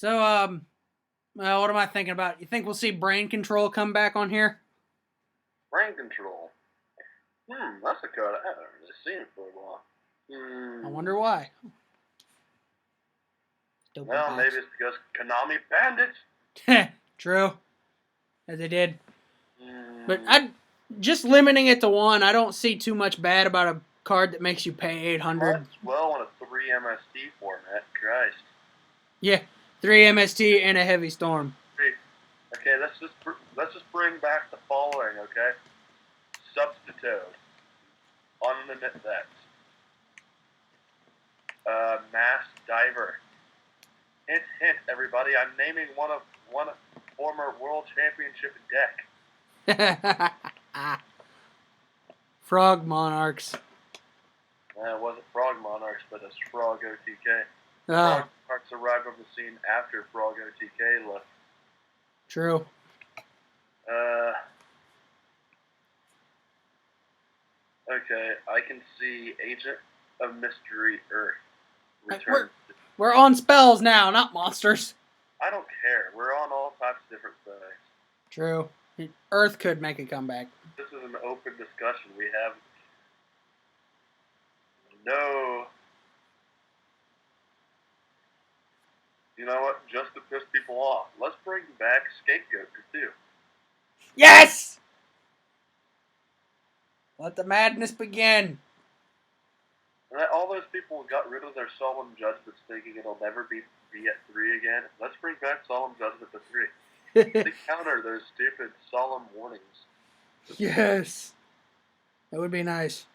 So, well, what am I thinking about? You think we'll see Brain Control come back on here? Brain Control. That's a card I haven't really seen for a while. I wonder why. Well, maybe it's because Konami banned it. True. As they did. But just limiting it to one, I don't see too much bad about a card that makes you pay 800. Might as well in a 3 MST format. Christ. Yeah, 3 MST and a Heavy Storm. Okay, let's just bring back the following. Okay, Substitute. Unlimited Vex. Mass Diver. Hint, hint, everybody! I'm naming one former World Championship deck. Frog Monarchs. It wasn't Frog Monarchs, but it's Frog OTK. Oh. Frog Monarchs arrived on the scene after Frog OTK left. True. Okay, I can see Agent of Mystery Earth return. We're on spells now, not monsters. I don't care. We're on all types of different things. True. Earth could make a comeback. This is an open discussion. We have no... You know what? Just to piss people off, let's bring back Scapegoat too. Yes! Let the madness begin. And all those people got rid of their Solemn Judgments thinking it'll never be at 3 again. Let's bring back Solemn Judgment to 3. To counter those stupid Solemn Warnings. Yes. That would be nice.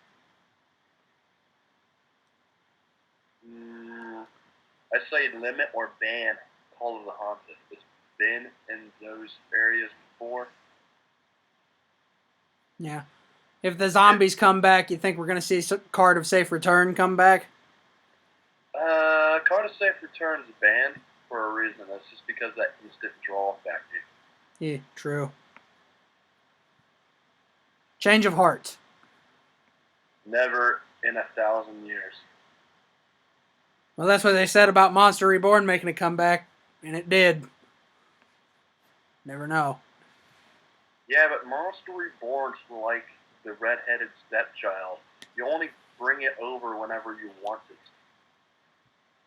I say limit or ban Call of the Haunted. It's been in those areas before. Yeah. If the zombies come back, you think we're going to see Card of Safe Return come back? Card of Safe Return is banned for a reason. That's just because that instant draw factor. Yeah, true. Change of Heart. Never in 1,000 years. Well, that's what they said about Monster Reborn making a comeback, and it did. Never know. Yeah, but Monster Reborn's like the red-headed stepchild. You only bring it over whenever you want it.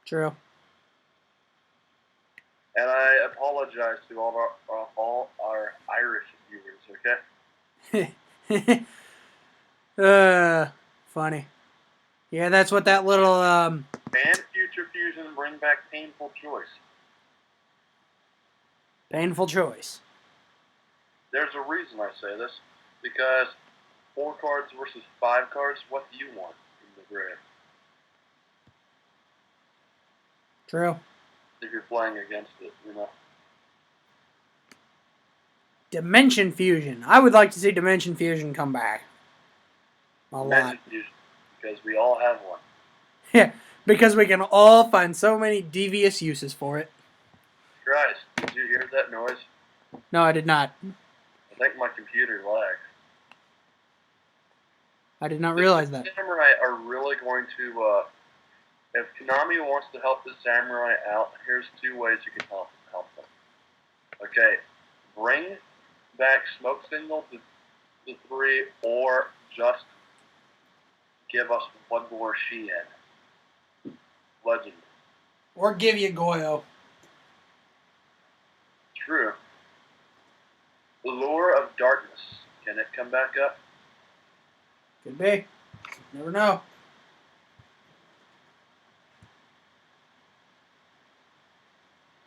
True. And I apologize to all our Irish viewers, okay? Funny. Yeah, that's what that little Ban Future Fusion and bring back Painful Choice. Painful Choice. There's a reason I say this. Because 4 cards versus 5 cards, what do you want in the grid? True. If you're playing against it, you know. Dimension Fusion. I would like to see Dimension Fusion come back. Dimension Fusion. Because we all have one. Yeah, because we can all find so many devious uses for it. Christ, did you hear that noise? No, I did not. I think my computer lagged. I did not realize that. The Samurai are really going to, if Konami wants to help the Samurai out, here's 2 ways you can help them. Okay, bring back Smoke Signal to 3, or just give us one more Shien. Legend. Or give you Goyo. True. Lure of Darkness. Can it come back up? Could be. Never know.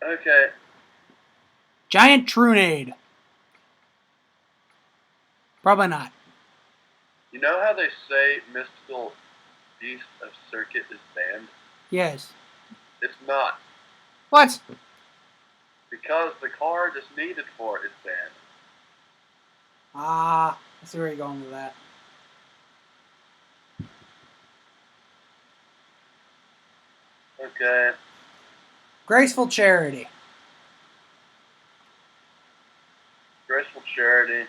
Okay. Giant Trunade. Probably not. You know how they say Mystical Beast of Circuit is banned? Yes. It's not. What? Because the card is needed for it is banned. I see where you're going with that. Okay. Graceful Charity. Graceful Charity.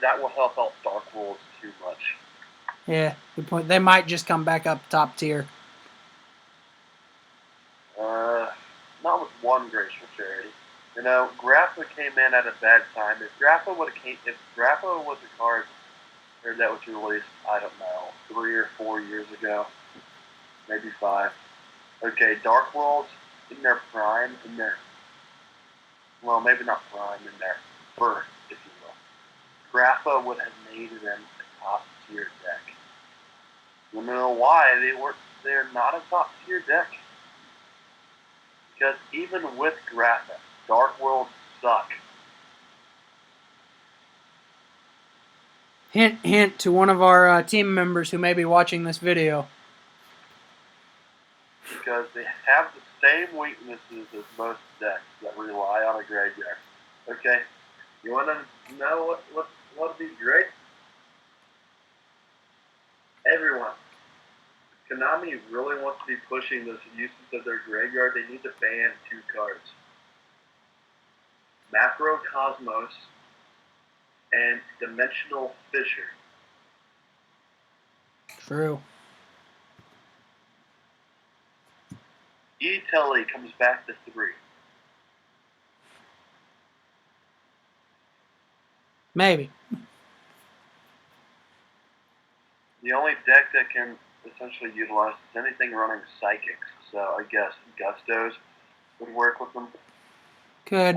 That will help out Dark Worlds too much. Yeah, good point. They might just come back up top tier. Not with one graceful charity. You know, Grappa came in at a bad time. If Grappa was a card or that was released, I don't know, 3 or 4 years ago, maybe 5. Okay, Dark Worlds in their prime, well, maybe not prime, in their birth, if you will. Grappa would have made them a top tier deck. You know why they're not a top tier deck? Because even with Grappa, Dark Worlds suck. Hint, hint to one of our team members who may be watching this video. Because they have the same weaknesses as most decks that rely on a graveyard. Okay? You want to know what would be great? Everyone. Konami really wants to be pushing this usage of their graveyard. They need to ban 2 cards. Macrocosmos and Dimensional Fissure. True. E-Telly comes back to 3. Maybe. The only deck that can essentially utilize is anything running Psychics. So I guess Gustos would work with them. Could.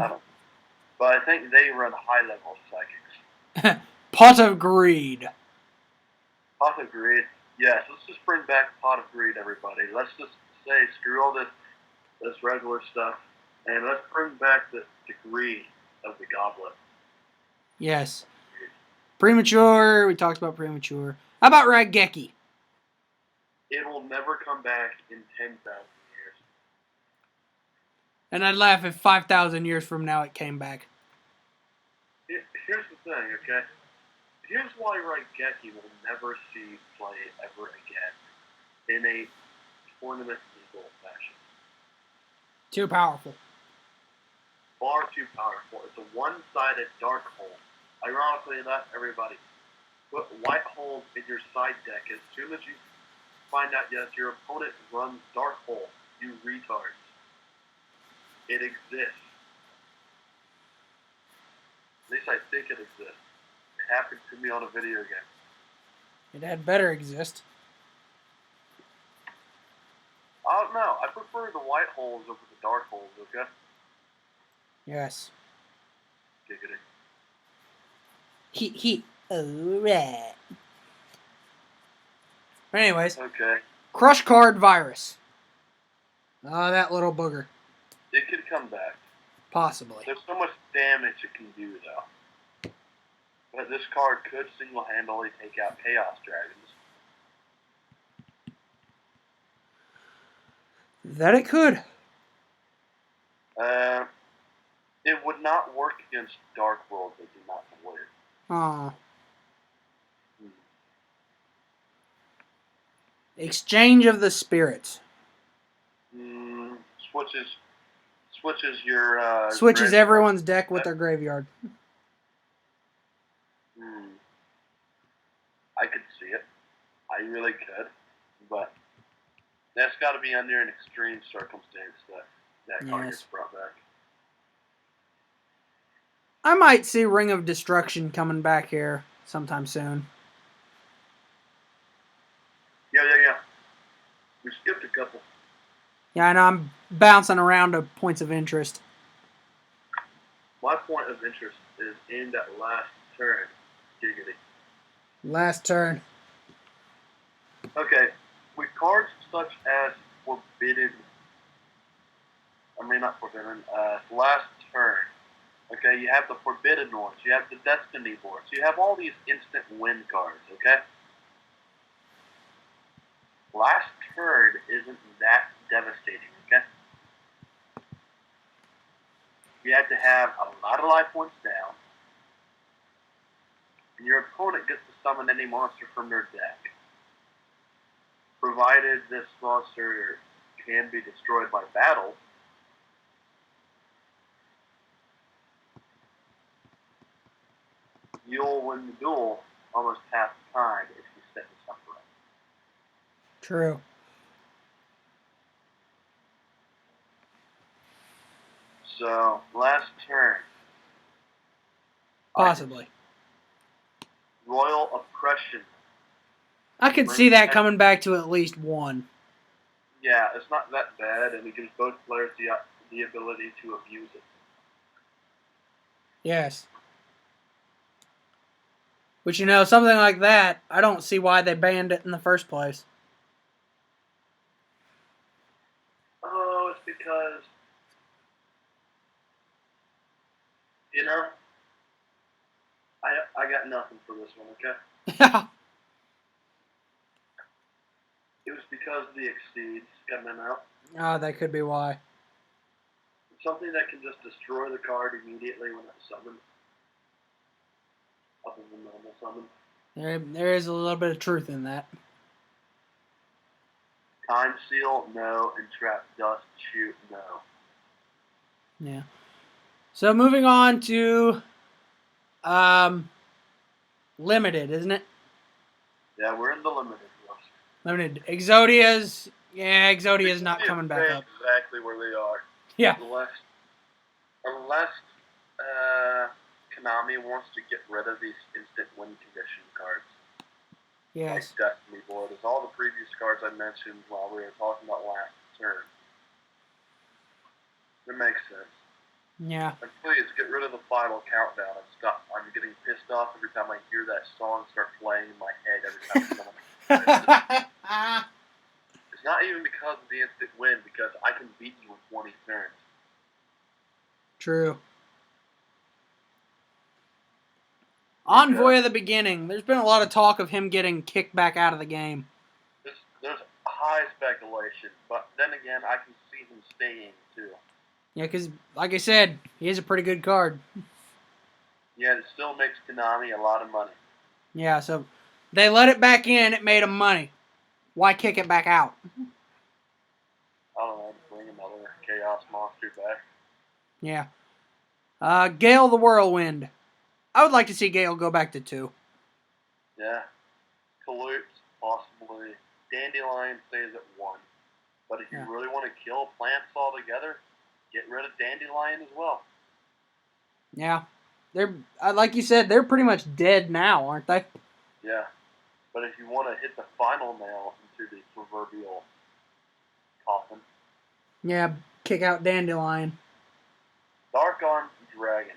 But I think they run high-level Psychics. Pot of Greed. Pot of Greed. Yes, let's just bring back Pot of Greed, everybody. Let's just say screw all this regular stuff, and let's bring back the greed of the Goblet. Yes. Premature. We talked about Premature. How about Raigeki? It will never come back in 10,000 years. And I'd laugh if 5,000 years from now it came back. Here's the thing, okay? Here's why Raigeki will never see play ever again in a tournament legal fashion. Too powerful. Far too powerful. It's a one-sided dark hole. Ironically enough, everybody, put white holes in your side deck. As soon as you find out, yes, your opponent runs dark hole, you retards. It exists. At least I think it exists. It happened to me on a video game. It had better exist. I don't know. I prefer the white holes over the dark holes, okay? Yes. Giggity. He. Alright. But anyways. Okay. Crush Card Virus. Oh, that little booger. It could come back. Possibly. There's so much damage it can do, though. But this card could single-handedly take out Chaos Dragons. That it could. It would not work against Dark World. They do not believe. Aw. Exchange of the Spirits. Switches your... Switches everyone's deck with their graveyard. I could see it. I really could. But that's got to be under an extreme circumstance that card gets brought back. I might see Ring of Destruction coming back here sometime soon. Yeah. We skipped a couple. Yeah, I know. I'm bouncing around to points of interest. My point of interest is in that last turn. Giggity. Last turn. Okay, with cards such as Forbidden, not Forbidden, last turn. Okay, you have the Forbidden ones, you have the Destiny boards, you have all these instant win cards, okay? Last turn isn't that devastating, okay? You have to have a lot of life points down, and your opponent gets to summon any monster from their deck. Provided this monster can be destroyed by battle, you'll win the duel almost half the time if you set this up right. True. So, last turn. Possibly. Royal Oppression. I could see that coming back to at least one. Yeah, it's not that bad, and it gives both players the ability to abuse it. Yes. Which, something like that, I don't see why they banned it in the first place. Oh, it's because, I got nothing for this one, okay? Yeah. It was because of the exceeds coming out. Oh, that could be why. Something that can just destroy the card immediately when it's summoned. Other than normal summon. There is a little bit of truth in that. Time Seal, no. Entrap Dust, shoot, no. Yeah. So moving on to limited, isn't it? Yeah, we're in the limited list. Limited. Exodia's not coming back up. Exactly where they are. Yeah. Unless Konami wants to get rid of these instant win condition cards. Yes. Like Destiny Board, as all the previous cards I mentioned while we were talking about last turn. It makes sense. Yeah. And please get rid of the final countdown and stop. I'm getting pissed off every time I hear that song start playing in my head every time It's not even because of the instant win, because I can beat you in 20 turns. True. Envoy of the Beginning. There's been a lot of talk of him getting kicked back out of the game. There's high speculation, but then again, I can see him staying too. Yeah, because, like I said, he is a pretty good card. Yeah, it still makes Konami a lot of money. Yeah, so they let it back in, it made them money. Why kick it back out? I don't know, bring another Chaos Monster back. Yeah. Gale the Whirlwind. I would like to see Gale go back to 2. Yeah. Kaloops, possibly. Dandelion stays at 1. But if you really want to kill plants altogether, get rid of Dandelion as well. Yeah. They're, like you said, they're pretty much dead now, aren't they? Yeah. But if you want to hit the final nail into the proverbial coffin. Yeah, kick out Dandelion. Dark Arm Dragon.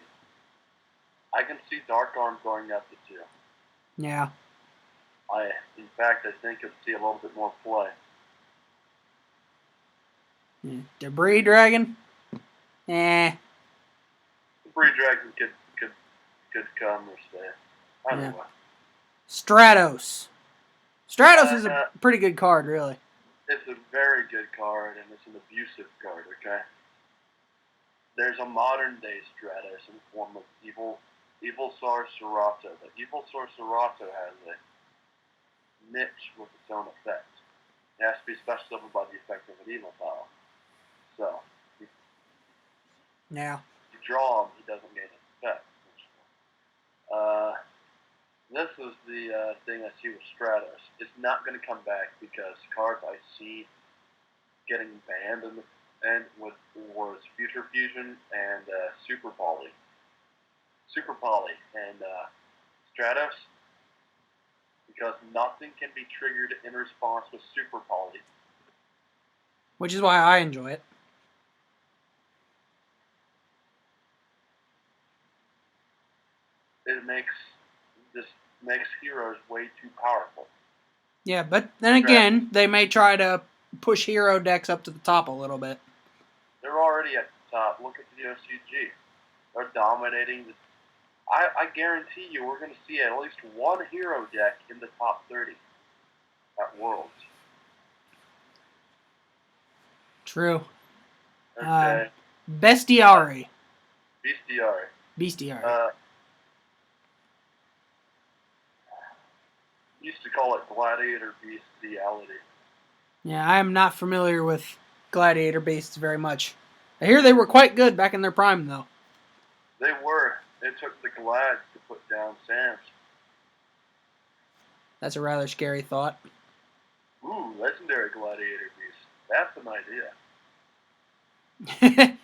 I can see Dark Arm going up to 2. Yeah. In fact, I think you'll see a little bit more play. Yeah. Debris Dragon? Debris Dragon could come or stay. I don't know. Stratos. Stratos is a pretty good card, really. It's a very good card, and it's an abusive card, okay? There's a modern-day Stratos in the form of Evilsar Serato. The Evilsar Serato has a niche with its own effect. It has to be special summoned by the effect of an evil tile. So, if you draw him, he doesn't gain an effect. This is the thing I see with Stratos. It's not going to come back because cards I see getting banned in the end was Future Fusion and Super Poly. Super Poly and Stratos, because nothing can be triggered in response with Super Poly. Which is why I enjoy it. It makes heroes way too powerful. Yeah, but then again, they may try to push hero decks up to the top a little bit. They're already at the top. Look at the OCG. They're dominating. I guarantee you we're going to see at least one hero deck in the top 30 at Worlds. True. Okay. Bestiari. Bestiari. Used to call it Gladiator Bestiality. Yeah, I am not familiar with Gladiator Beasts very much. I hear they were quite good back in their prime, though. They were. They took the Glads to put down Sam's. That's a rather scary thought. Ooh, legendary Gladiator Beast. That's an idea.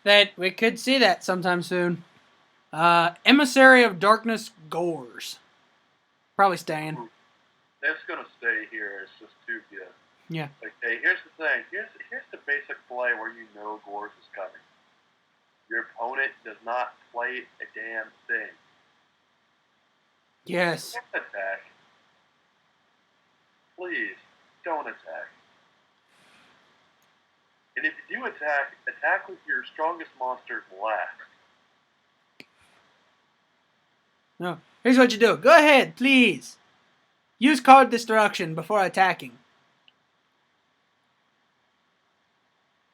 That we could see that sometime soon. Emissary of Darkness Gores. Probably staying. It's gonna stay here. It's just too good. Yeah. Okay, here's the thing. Here's the basic play where you know Gores is coming. Your opponent does not play a damn thing. Yes. Don't attack. Please, don't attack. And if you do attack, attack with your strongest monster last. No. Here's what you do. Go ahead, please. Use card destruction before attacking.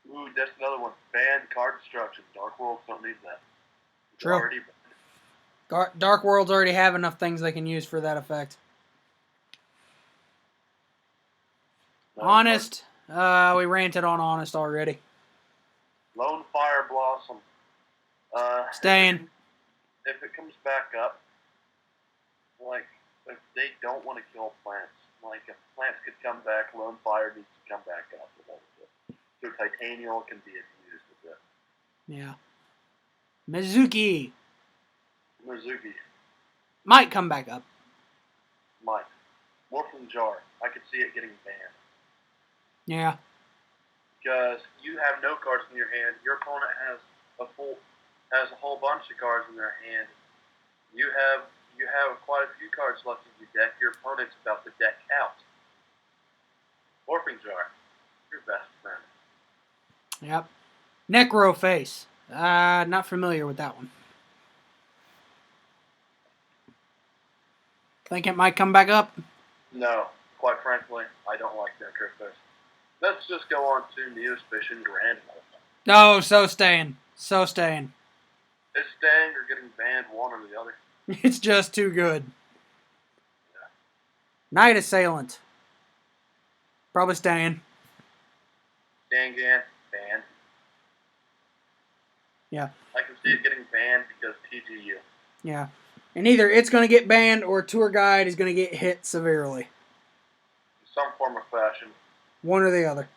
Ooh, that's another one. Ban card destruction. Dark Worlds don't need that. It's True. already banned. Dark Worlds already have enough things they can use for that effect. Honest. We ranted on Honest already. Lone Fire Blossom. Staying. If it comes back up, like, if they don't want to kill plants, like, if plants could come back, Lone Fire needs to come back up a little bit. So Titanial can be abused a bit. Yeah. Mizuki. Mizuki. Might come back up. Might. Morphin Jar. I could see it getting banned. Yeah. Because you have no cards in your hand. Your opponent has a whole bunch of cards in their hand. You have quite a few cards left in your deck. Your opponent's about to deck out. Morphing Jar, your best friend. Yep. Necro Face. Not familiar with that one. Think it might come back up? No, quite frankly, I don't like Necrofish. Let's just go on to Neospish and Grand Mode. No, so staying. So staying. It's staying or getting banned, one or the other. It's just too good. Yeah. Night Assailant. Probably staying. Dangan, banned. Yeah. I can see it getting banned because TGU. Yeah. And either it's going to get banned or Tour Guide is going to get hit severely. In some form or fashion. One or the other.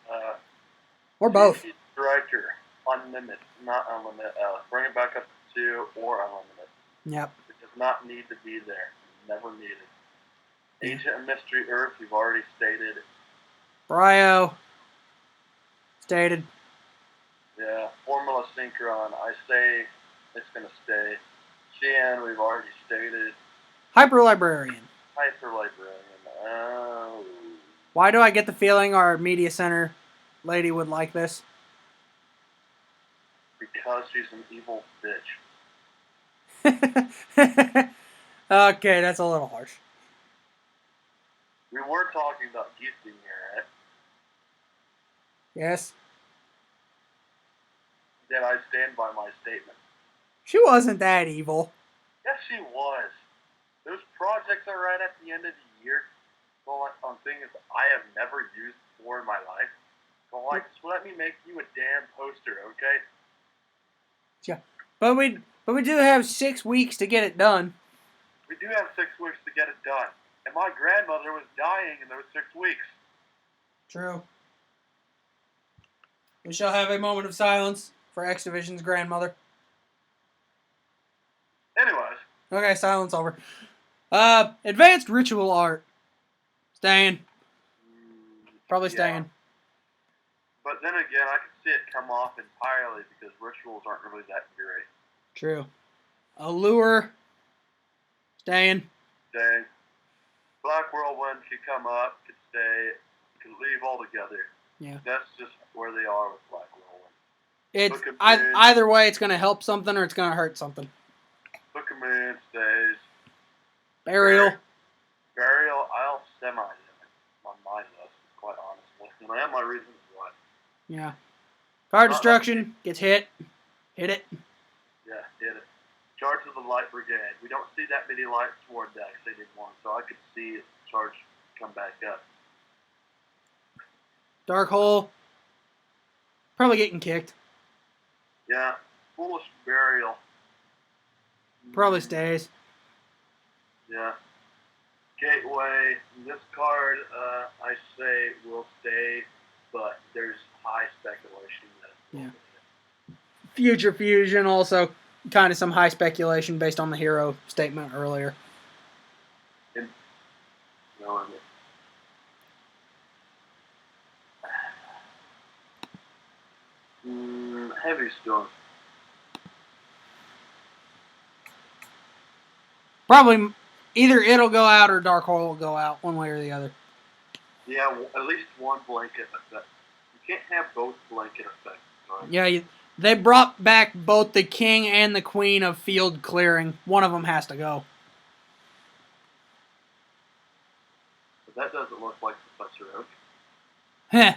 Or both. Striker, unlimited, not unlimited. Bring it back up to 2 or unlimited. Yep. It does not need to be there. Never needed. Agent of Mystery Earth, you've already stated. Bryo. Stated. Yeah. Formula Synchron, I say it's going to stay. Xian, we've already stated. Hyper Librarian. Hyper Librarian. Oh. Why do I get the feeling our media center lady would like this? Because she's an evil bitch. Okay, that's a little harsh. We were talking about gifting here, right? Yes. Then I stand by my statement. She wasn't that evil. Yes, she was. Those projects are right at the end of the year. Going on things I have never used before in my life. Go like, just let me make you a damn poster, okay? Yeah. But we do have 6 weeks to get it done. We do have 6 weeks to get it done. And my grandmother was dying in those 6 weeks. True. We shall have a moment of silence for X Division's grandmother. Anyways. Okay, silence over. Advanced Ritual Art. Staying. Probably staying. But then again, I could see it come off entirely because rituals aren't really that great. True. Allure. Staying. Staying. Black Whirlwind could come up, could stay, could leave altogether. Yeah. That's just where they are with Black Whirlwind. It's either way, it's going to help something or it's going to hurt something. Book of Moon stays. Burial. Burial, I'll semi on my list, quite honestly. And I have my reasons why. Yeah. Card destruction gets hit. Hit it. Yeah, hit it. Charge of the Light Brigade. We don't see that many light sword decks. They did one, so I could see Charge come back up. Dark Hole. Probably getting kicked. Yeah. Foolish Burial. Probably stays. Yeah. Gateway. This card, I say, will stay, but there's high speculation that. Yeah. Future Fusion, also kind of some high speculation based on the hero statement earlier. And, no, I mean, heavy stone. Probably either it'll go out or Dark Hole will go out, one way or the other. Yeah, at least one blanket effect. You can't have both blanket effects. Right? Yeah, they brought back both the king and the queen of field clearing. One of them has to go. But that doesn't look like Professor Oak. Heh.